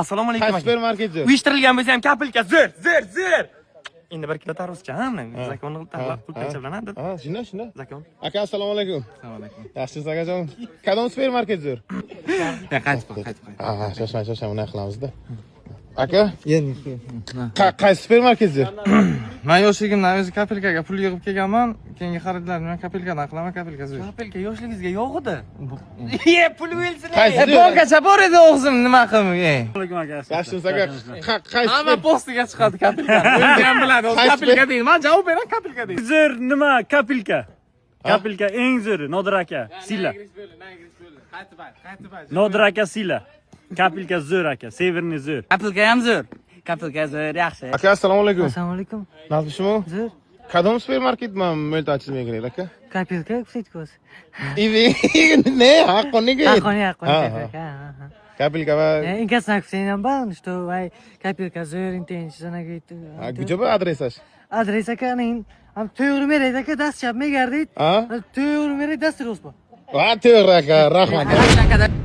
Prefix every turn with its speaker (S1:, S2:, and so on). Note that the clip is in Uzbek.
S1: Assalomu alaykum.
S2: Qaysi supermarketchi?
S1: Uyushtirilgan bo'lsa ham kapilka zo'r. Endi bir kilo tarvuzcha hamma zakonni tanlab pul hisoblanadi.
S2: Ha, shunda.
S1: Zakon.
S2: Aka, assalomu alaykum.
S3: Assalomu alaykum.
S2: Yaxshisiz akajon? Qadam supermarket zo'r.
S3: Qaytib.
S2: Ha, shoshmay unaqa qilamiz-da. Aka,
S3: Endi.
S2: qaysi supermarket zo'r?
S3: Men yoshligimdan o'zi kapelkaga pul yig'ib kelganman. Keyingi xaridlarni men kapelkadan qilaman, kapelka zo'r.
S1: Kapilka yoshligingizga yo'q edi. Ye, pul o'lsin.
S2: Qaysi?
S3: Bankacha bor edi o'g'zim, nima qilmay.
S4: Alaykum aka.
S2: Yaxshisiz aka. Qaysi?
S3: Hamma postiga chiqadi kapelka. O'zi ham biladi, o'zi kapelka deydi. Men javob beraman, kapelka deydi.
S4: Zo'r nima? Kapilka. Kapilka eng zo'ri. Nodir aka. Sila.
S3: Qaytib.
S4: Nodir aka Sila. Kapilka zo'r aka. Severni zo'r.
S5: Kapilka ham zo'r. Kapilka zo'r, yaxshi.
S2: Aka, assalomu alaykum.
S5: Assalomu alaykum.
S2: Nasibmi?
S5: Zo'r.
S2: Qadam supermarketmi? Mo'ltachizmay kerak aka.
S5: Kapilka yuksekko'z.
S2: Ivi, ne? Haqqoniga.
S5: Kapilka.
S2: Kapilka va
S5: Инка знак все нам бан, что ай капелька zo'r intention говорит.
S2: Gujoba adresash.
S5: Adres akaning ham to'g'ri beradi aka, dast chapmay gardid.
S2: Ha?
S5: To'g'ri beradi dast ro'sbo.
S2: Va to'g'ri aka, rahmat.